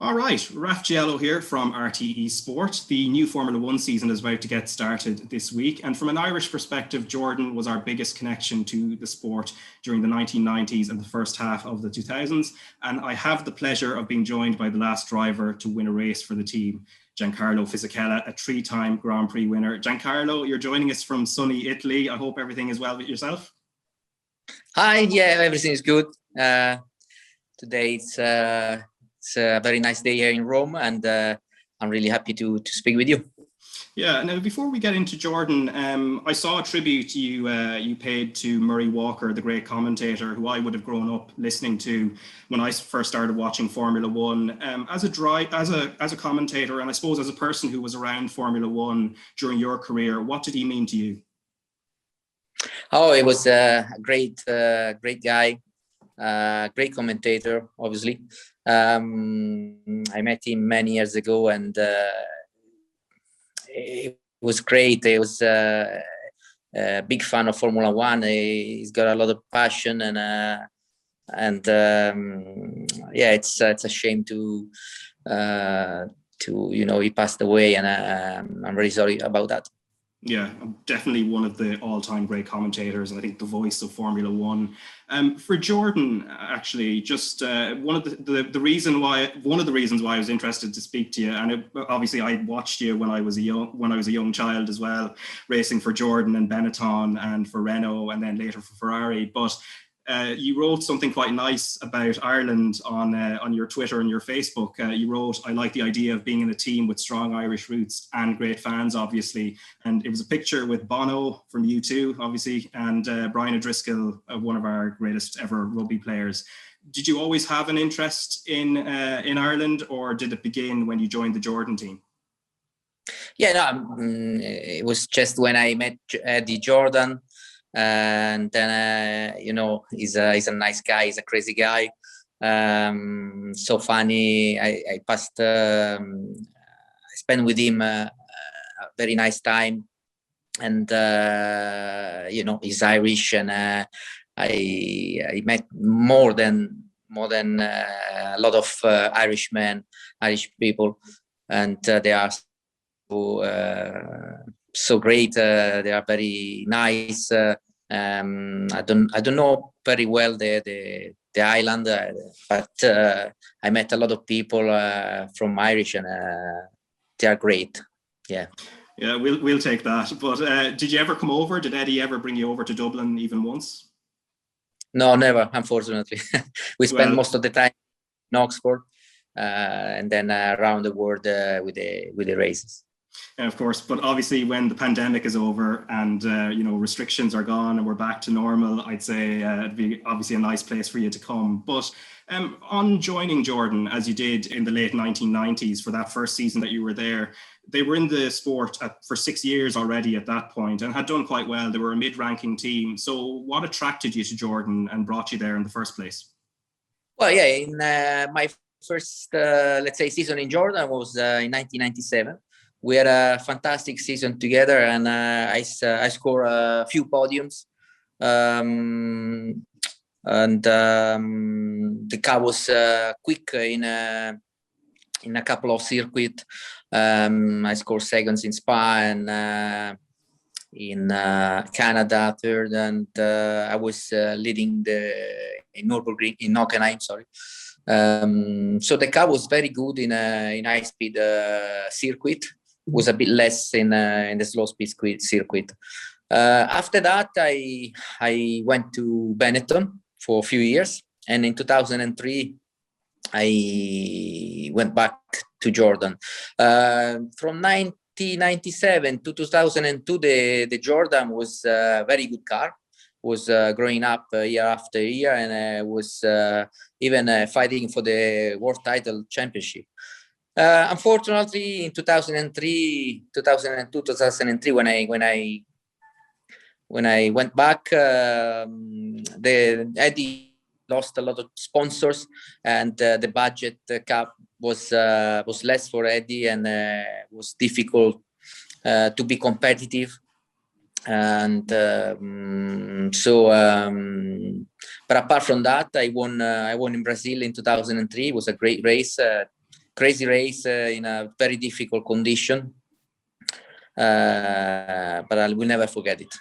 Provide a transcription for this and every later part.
All right, Raf Diallo here from RTE Sport. The new Formula One season is about to get started this week. And from an Irish perspective, Jordan was our biggest connection to the sport during the 1990s and the first half of the 2000s. And I have the pleasure of being joined by the last driver to win a race for the team, Giancarlo Fisichella, a three-time Grand Prix winner. Giancarlo, you're joining us from sunny Italy. I hope everything is well with yourself. Hi, yeah, everything is good. Today it's a very nice day here in Rome, and I'm really happy to speak with you. Yeah, now before we get into Jordan, I saw a tribute you paid to Murray Walker, the great commentator, who I would have grown up listening to when I first started watching Formula One. As a commentator, and I suppose as a person who was around Formula One during your career, what did he mean to you? Oh, he was a great guy, great commentator, obviously. I met him many years ago, and it was great. He was a big fan of Formula One. He's got a lot of passion, and yeah, it's a shame to he passed away, and I'm really sorry about that. Yeah, definitely one of the all-time great commentators, and I think the voice of Formula One. For Jordan, actually, just one of the reasons why I was interested to speak to you, and obviously I watched you when I was a young child as well, racing for Jordan and Benetton and for Renault, and then later for Ferrari. But you wrote something quite nice about Ireland on your Twitter and your Facebook. You wrote, "I like the idea of being in a team with strong Irish roots and great fans, obviously." And it was a picture with Bono from U2, obviously, and Brian O'Driscoll, one of our greatest ever rugby players. Did you always have an interest in Ireland, or did it begin when you joined the Jordan team? Yeah, no, it was just when I met Eddie Jordan. And then he's a nice guy. He's a crazy guy, so funny. I spent with him a very nice time, and he's Irish, and I met more than a lot of Irish people, and they are so great. They are very nice. I don't know very well the island, but I met a lot of people from Irish, and they are great. Yeah. Yeah, we'll take that. But did you ever come over? Did Eddie ever bring you over to Dublin even once? No, never. Unfortunately, we spend most of the time in Oxford, and then around the world with the races. Of course, but obviously when the pandemic is over and restrictions are gone and we're back to normal, I'd say it'd be obviously a nice place for you to come. But on joining Jordan, as you did in the late 1990s for that first season that you were there, they were in the sport for 6 years already at that point and had done quite well. They were a mid-ranking team. So what attracted you to Jordan and brought you there in the first place? Well, yeah, in my first, let's say, season in Jordan was in 1997. We had a fantastic season together, and I scored a few podiums. And the car was quick in a couple of circuits. I scored seconds in Spa and in Canada, third, and I was leading in Nürburgring, in Hockenheim, sorry. So the car was very good in high speed circuit. Was a bit less in the slow speed circuit. After that, I went to Benetton for a few years, and in 2003 I went back to Jordan. From 1997 to 2002, the Jordan was a very good car. Was growing up year after year, and was even fighting for the world title championship. Unfortunately, in 2003, 2002, 2003, when I went back, Eddie lost a lot of sponsors, and the budget cap was less for Eddie, and was difficult to be competitive. And but apart from that, I won in Brazil in 2003. It was a great race. crazy race in a very difficult condition. But I will never forget it.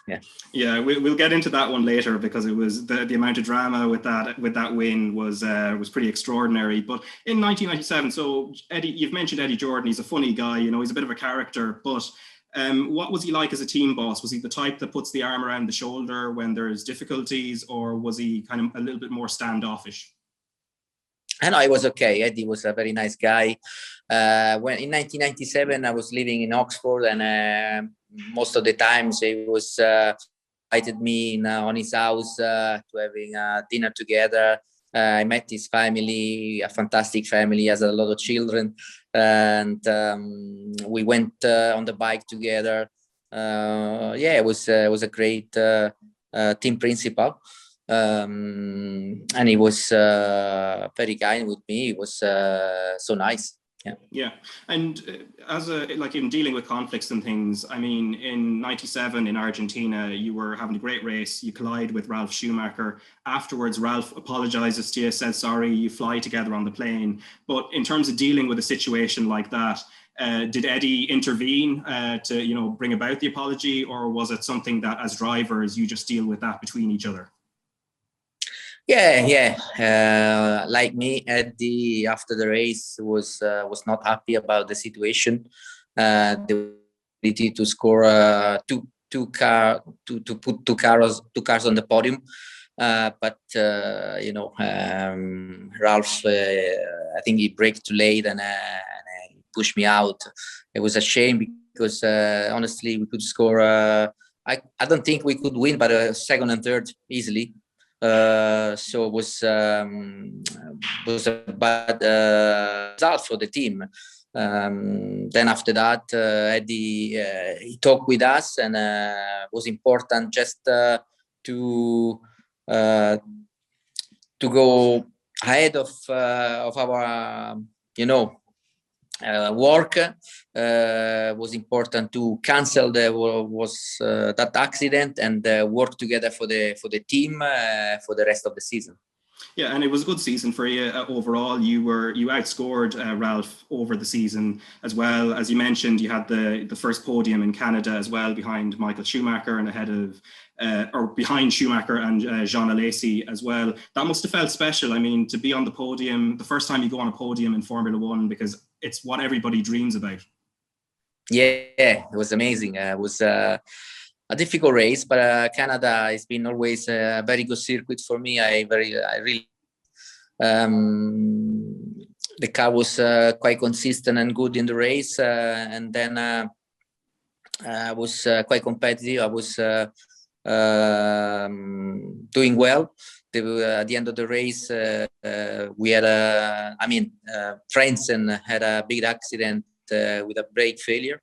Yeah, we'll get into that one later, because it was the amount of drama with that win was pretty extraordinary. But in 1997, so Eddie, you've mentioned Eddie Jordan. He's a funny guy, you know, he's a bit of a character. But what was he like as a team boss? Was he the type that puts the arm around the shoulder when there's difficulties, or was he kind of a little bit more standoffish? I know, it was okay. Eddie was a very nice guy. When in 1997, I was living in Oxford, and most of the times he was invited me on his house to having dinner together. I met his family, a fantastic family, has a lot of children, and we went on the bike together. It was a great team principal. And he was very kind with me. It was so nice. Yeah. And as like in dealing with conflicts and things, I mean, in 97 in Argentina, you were having a great race. You collide with Ralf Schumacher. Afterwards, Ralf apologizes to you, says sorry, you fly together on the plane. But in terms of dealing with a situation like that, did Eddie intervene to, you know, bring about the apology, or was it something that as drivers you just deal with that between each other? Like me, Eddie after the race was not happy about the situation. The ability to score to put two cars on the podium. But you know, Ralf, I think he braked too late and he pushed me out. It was a shame, because honestly, we could score. I don't think we could win, but second and third easily. So it was a bad result for the team. Then after that, Eddie he talked with us, and it was important just to go ahead of our, you know, work. Was important to cancel that accident and work together for the team for the rest of the season. Yeah, and it was a good season for you overall. You outscored Ralf over the season as well. As you mentioned, you had the first podium in Canada as well, behind Michael Schumacher and ahead of behind Schumacher and Jean Alesi as well. That must have felt special. I mean, to be on the podium, the first time you go on a podium in Formula One, because it's what everybody dreams about. Yeah, it was amazing. It was a difficult race, but Canada has been always a very good circuit for me. I really the car was quite consistent and good in the race, and then I was quite competitive. I was doing well. At the end of the race, we had Frentzen had a big accident with a brake failure,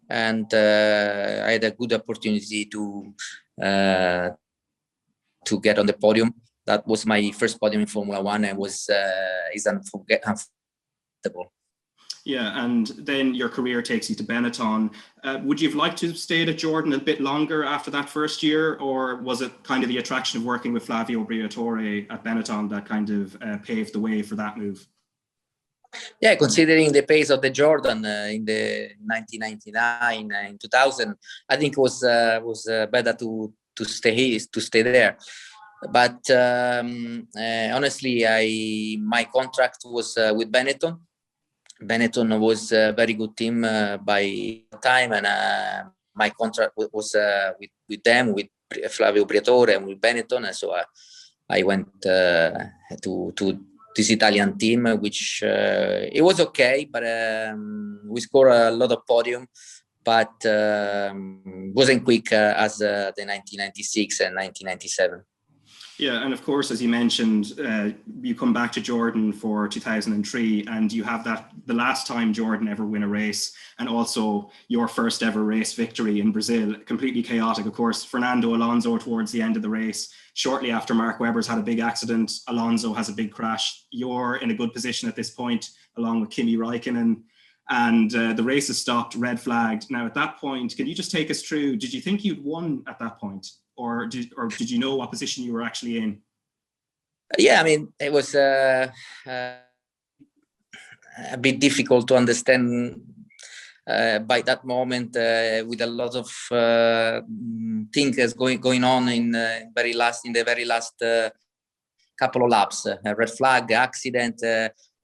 and I had a good opportunity to get on the podium. That was my first podium in Formula One, and is unforgettable. Yeah, and then your career takes you to Benetton. Would you have liked to have stayed at Jordan a bit longer after that first year, or was it kind of the attraction of working with Flavio Briatore at Benetton that kind of paved the way for that move? Yeah, considering the pace of the Jordan in the 1999 and 2000, I think it was better to stay there. But honestly, my contract was with Benetton. Benetton was a very good team by time, and my contract was with them, with Flavio Briatore and with Benetton, and so I went to this Italian team, which it was okay, but we scored a lot of podium, but wasn't quick as the 1996 and 1997. Yeah, and of course, as you mentioned, you come back to Jordan for 2003, and you have the last time Jordan ever win a race, and also your first ever race victory in Brazil. Completely chaotic, of course. Fernando Alonso towards the end of the race, shortly after Mark Webber's had a big accident, Alonso has a big crash. You're in a good position at this point, along with Kimi Räikkönen, and the race is stopped, red flagged. Now, at that point, can you just take us through? Did you think you'd won at that point? Or did you know what position you were actually in? Yeah, I mean, it was a bit difficult to understand by that moment, with a lot of things going on in the very last couple of laps. Red flag, accident,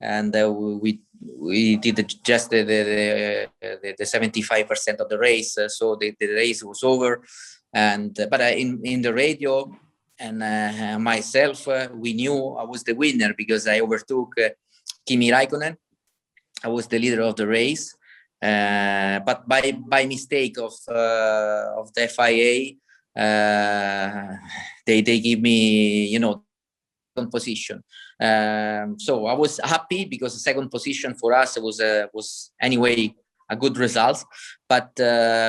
and we did just the 75% of the race, so the race was over. And but in the radio and myself, we knew I was the winner because I overtook Kimi Raikkonen. I was the leader of the race, but by mistake of the FIA, they give me, second position. So I was happy because the second position for us was anyway a good result, but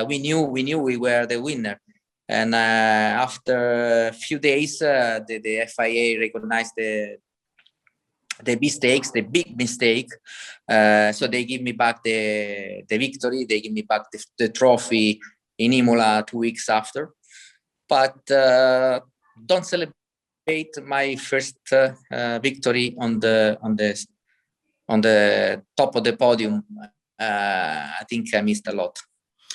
we knew we were the winner. And after a few days, the FIA recognized the mistakes, the big mistake. So they give me back the victory. They give me back the trophy in Imola 2 weeks after. But don't celebrate my first victory on the top of the podium. I think I missed a lot.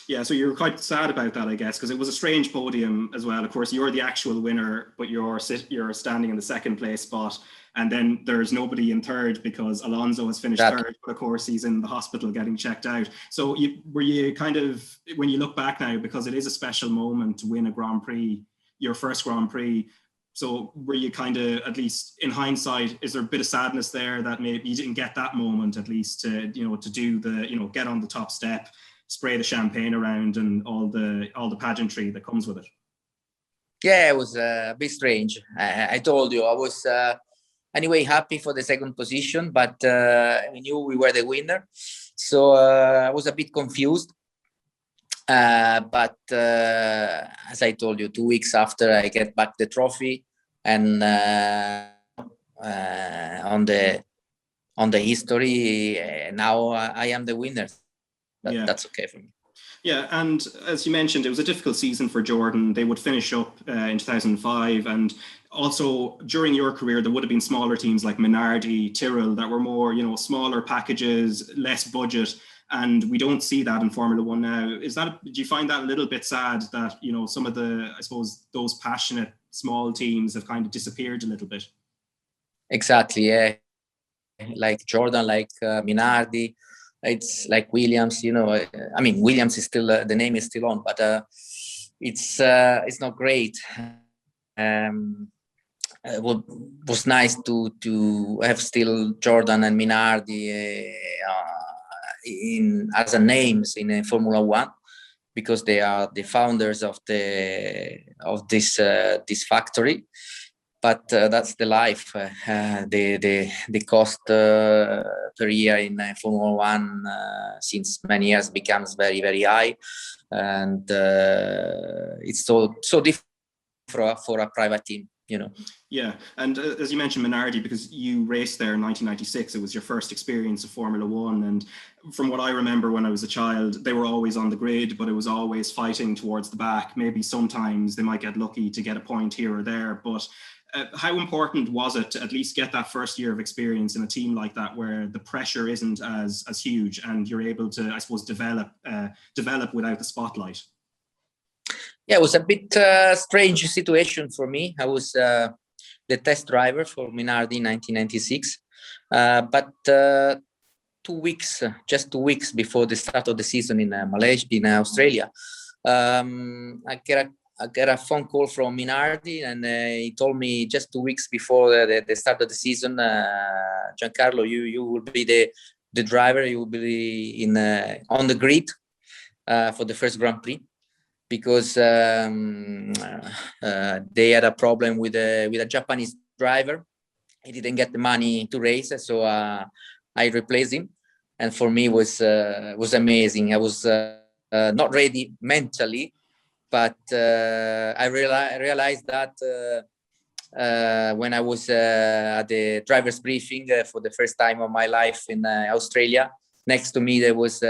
Yeah, so you're quite sad about that, I guess, because it was a strange podium as well. Of course, you're the actual winner, but you're standing in the second place spot, and then there's nobody in third because Alonso has finished third, but of course he's in the hospital getting checked out. So were you kind of, when you look back now, because it is a special moment to win a Grand Prix, your first Grand Prix, so were you kind of, at least in hindsight, is there a bit of sadness there that maybe you didn't get that moment, at least to do the, get on the top step, spray the champagne around and all the pageantry that comes with it? Yeah, it was a bit strange. I told you I was anyway happy for the second position, but we knew we were the winner, so I was a bit confused. But as I told you, 2 weeks after, I get back the trophy, and on the history, now I am the winner. But that's okay for me. Yeah, and as you mentioned, it was a difficult season for Jordan. They would finish up in 2005, and also during your career, there would have been smaller teams like Minardi, Tyrrell that were more, smaller packages, less budget, and we don't see that in Formula One now. Do you find that a little bit sad that, some of the, I suppose, those passionate small teams have kind of disappeared a little bit? Exactly, yeah. Like Jordan, like Minardi. It's like Williams, I mean, Williams is still, the name is still on, but it's not great. It was nice to have still Jordan and Minardi as a names in Formula One, because they are the founders of this factory. But that's the life. The cost per year in Formula One since many years becomes very, very high, and it's so different for a private team. Yeah, and as you mentioned Minardi, because you raced there in 1996, it was your first experience of Formula One, and from what I remember when I was a child, they were always on the grid, but it was always fighting towards the back. Maybe sometimes they might get lucky to get a point here or there, but how important was it to at least get that first year of experience in a team like that, where the pressure isn't as huge and you're able to, I suppose, develop without the spotlight? Yeah, it was a bit strange situation for me. I was the test driver for Minardi in 1996, but 2 weeks, just 2 weeks before the start of the season in Malaysia, in Australia, I get a phone call from Minardi, and he told me just 2 weeks before the start of the season, Giancarlo, you will be the driver. You will be on the grid for the first Grand Prix, because they had a problem with a Japanese driver. He didn't get the money to race, so I replaced him, and for me was amazing. I was not ready mentally, but I realized that when I was at the driver's briefing for the first time of my life in Australia. Next to me there was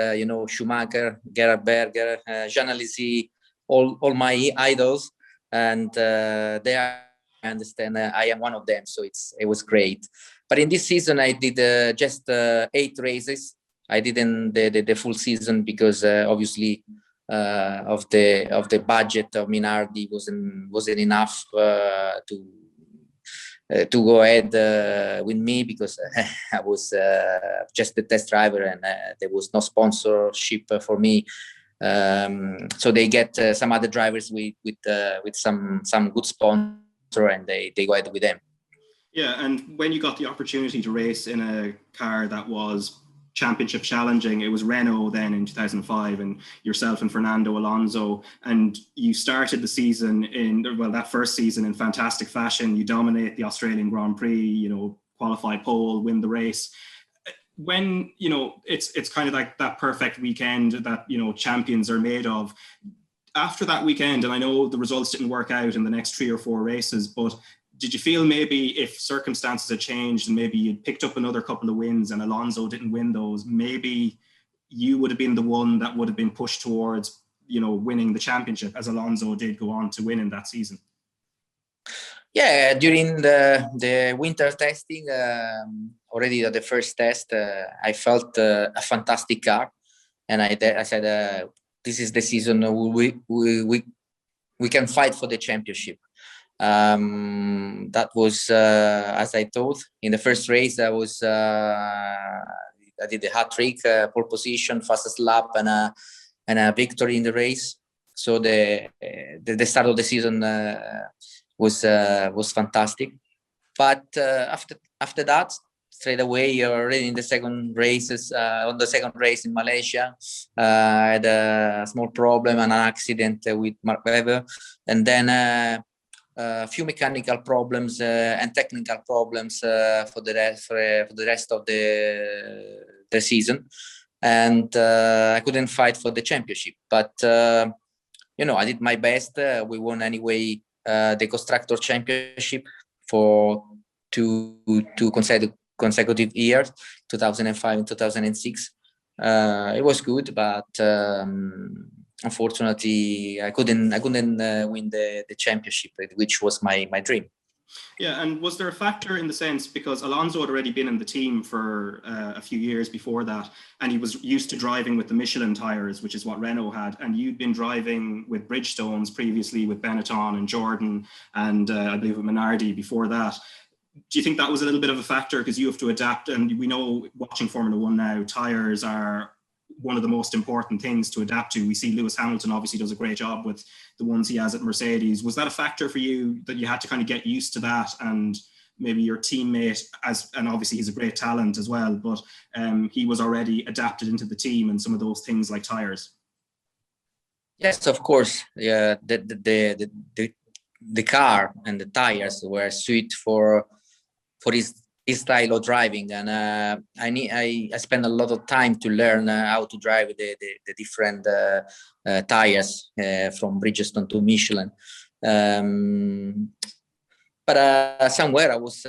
Schumacher, Gerhard Berger, Jean Alesi, all my idols, and I understand I am one of them. So it was great. But in this season, I did just 8 races. I didn't the full season because obviously of the budget of Minardi wasn't enough to go ahead with me, because I was just the test driver, and there was no sponsorship for me. So they get some other drivers with some good sponsor, and they go ahead with them. Yeah, and when you got the opportunity to race in a car that was championship challenging, it was Renault then in 2005, and yourself and Fernando Alonso, and you started the season that first season in fantastic fashion. You dominate the Australian Grand Prix, qualify pole, win the race. When, it's kind of like that perfect weekend that, champions are made of. After that weekend, and I know the results didn't work out in the next 3 or 4 races, but did you feel maybe if circumstances had changed and maybe you'd picked up another couple of wins and Alonso didn't win those, maybe you would have been the one that would have been pushed towards, winning the championship, as Alonso did go on to win in that season? Yeah, during the winter testing, already at the first test, I felt a fantastic car, and I said, this is the season we can fight for the championship. That was, as I thought, in the first race, I did a hat trick, pole position, fastest lap, and a victory in the race. So the start of the season was fantastic. But after that, straight away, already in the second races, on the second race in Malaysia, I had a small problem and an accident with Mark Webber, and then a few mechanical problems and technical problems for the rest of the season, and I couldn't fight for the championship. But I did my best. We won anyway the constructor championship for two consecutive years, 2005 and 2006. It was good, but unfortunately, I couldn't win the championship, which was my dream. Yeah, and was there a factor in the sense, because Alonso had already been in the team for a few years before that, and he was used to driving with the Michelin tires, which is what Renault had, and you'd been driving with Bridgestones previously with Benetton and Jordan, and I believe with Minardi before that. Do you think that was a little bit of a factor, because you have to adapt? And we know, watching Formula One now, tires are one of the most important things to adapt to. We see Lewis Hamilton obviously does a great job with the ones he has at Mercedes. Was that a factor for you, that you had to kind of get used to that, and maybe your teammate, and obviously he's a great talent as well, but he was already adapted into the team and some of those things like tires? Yes, of course. Yeah, the car and the tires were suited for his style of driving, and I spent a lot of time to learn how to drive the different tires from Bridgestone to Michelin. But somewhere I was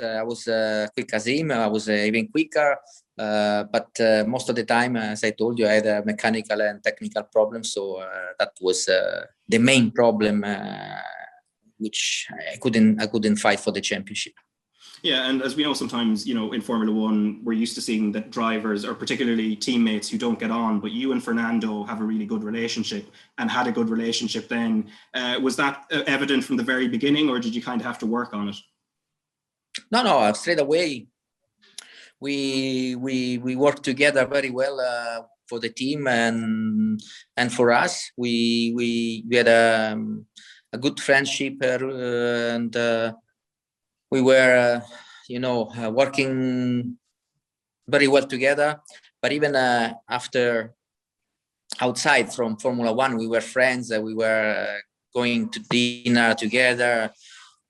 quick as him. I was even quicker. But most of the time, as I told you, I had a mechanical and technical problems. So that was the main problem, which I couldn't fight for the championship. Yeah, and as we know, sometimes, in Formula One, we're used to seeing that drivers, or particularly teammates, who don't get on, but you and Fernando have a really good relationship, and had a good relationship then. Was that evident from the very beginning, or did you kind of have to work on it? No, straight away. We worked together very well for the team and for us. We had a good friendship, and we were, working very well together. But even after, outside from Formula One, we were friends. We were going to dinner together.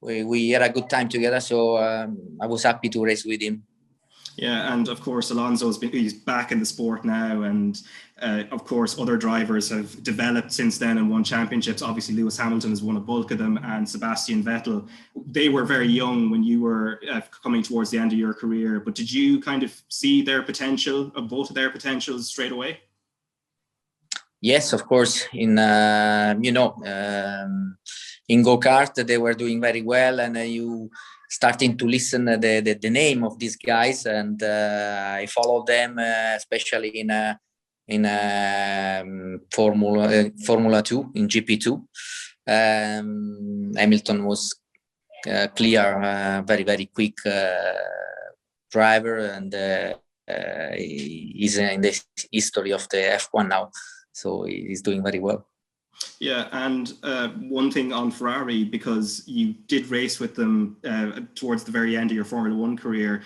We had a good time together. So I was happy to race with him. Yeah, and of course, he's back in the sport now, and of course, other drivers have developed since then and won championships. Obviously, Lewis Hamilton has won a bulk of them, and Sebastian Vettel. They were very young when you were coming towards the end of your career, but did you kind of see their potential, both of their potentials, straight away? Yes, of course. In go-kart, they were doing very well, and starting to listen the name of these guys, and I follow them, especially in Formula 2, in GP2. Hamilton was clear, very, very quick driver, and he's in the history of the F1 now, so he's doing very well. Yeah, and one thing on Ferrari, because you did race with them towards the very end of your Formula One career,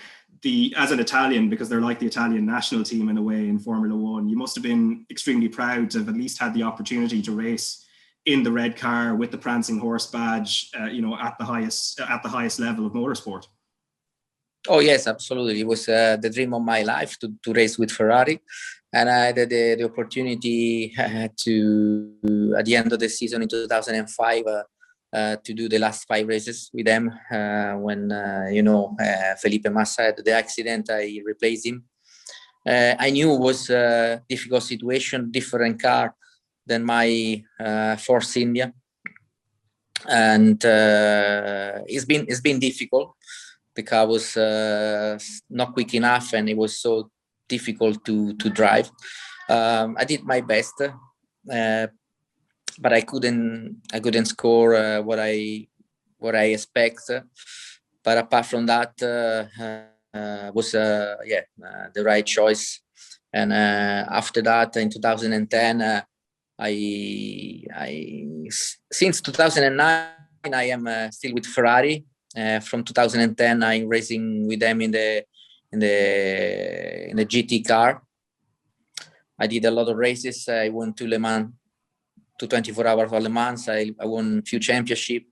as an Italian, because they're like the Italian national team in a way in Formula One, you must have been extremely proud to have at least had the opportunity to race in the red car with the prancing horse badge, at the highest level of motorsport. Oh yes, absolutely. It was the dream of my life to race with Ferrari, and I had the opportunity to, at the end of the season in 2005, to do the last 5 races with them. When Felipe Massa had the accident, I replaced him. I knew it was a difficult situation, different car than my Force India, and it's been difficult. The car was not quick enough, and it was so difficult to drive. I did my best, but I couldn't score what I expect. But apart from that, was the right choice. And after that, in 2010, since 2009, I am still with Ferrari. From 2010, I'm racing with them in the GT car. I did a lot of races. I won 2 Le Mans, 24 hours of Le Mans. I won a few championships.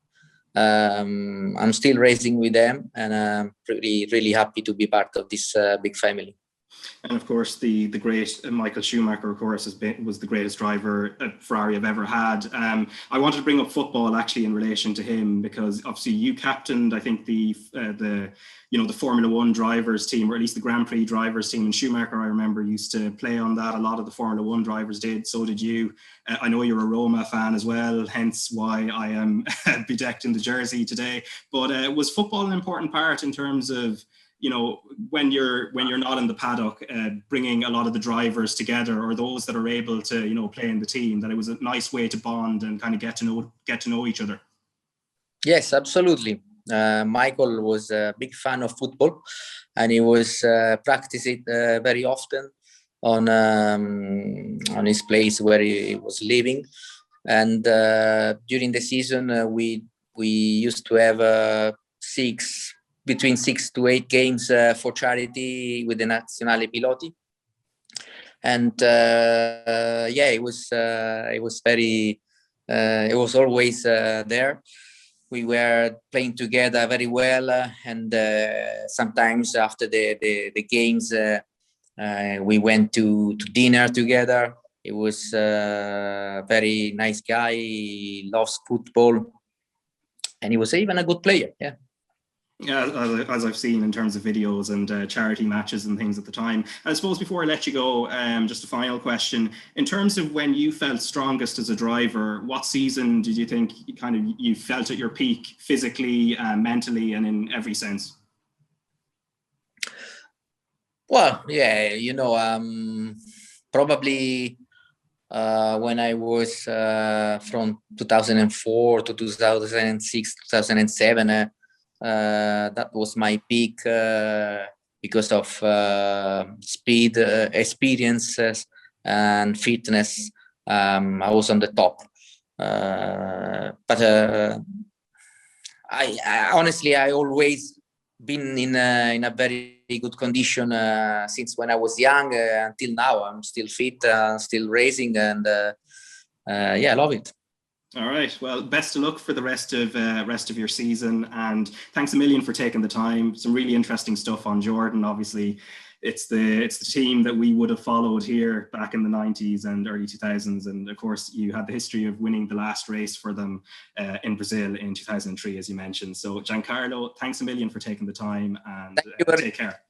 I'm still racing with them, and I'm really, really happy to be part of this big family. And of course, the great Michael Schumacher, of course, was the greatest driver Ferrari have ever had. I wanted to bring up football actually in relation to him, because obviously you captained, I think, the Formula One drivers team, or at least the Grand Prix drivers team. And Schumacher, I remember, used to play on that. A lot of the Formula One drivers did. So did you. I know you're a Roma fan as well, hence why I am bedecked in the jersey today. But was football an important part in terms of, when you're not in the paddock, bringing a lot of the drivers together, or those that are able to, play in the team, that it was a nice way to bond and kind of get to know each other? Yes, absolutely. Michael was a big fan of football, and he was practice it very often on his place where he was living. And during the season, we used to have between 6 to 8 games for charity with the Nazionale Piloti, and it was always there. We were playing together very well, and sometimes after the games, we went to dinner together. He was a very nice guy. He loves football, and he was even a good player. Yeah. Yeah, as I've seen in terms of videos and charity matches and things at the time. And I suppose before I let you go, just a final question. In terms of when you felt strongest as a driver, what season did you think you felt at your peak physically, mentally, and in every sense? Well, yeah, probably when I was from 2004 to 2006, 2007, that was my peak because of speed, experiences, and fitness. I was on the top, but I honestly, I always been in a very good condition since when I was young until now. I'm still fit, still racing, and I love it. All right. Well, best of luck for the rest of your season, and thanks a million for taking the time. Some really interesting stuff on Jordan. Obviously, it's the team that we would have followed here back in the 90s and early 2000s, and of course, you had the history of winning the last race for them in Brazil in 2003, as you mentioned. So, Giancarlo, thanks a million for taking the time, and take care.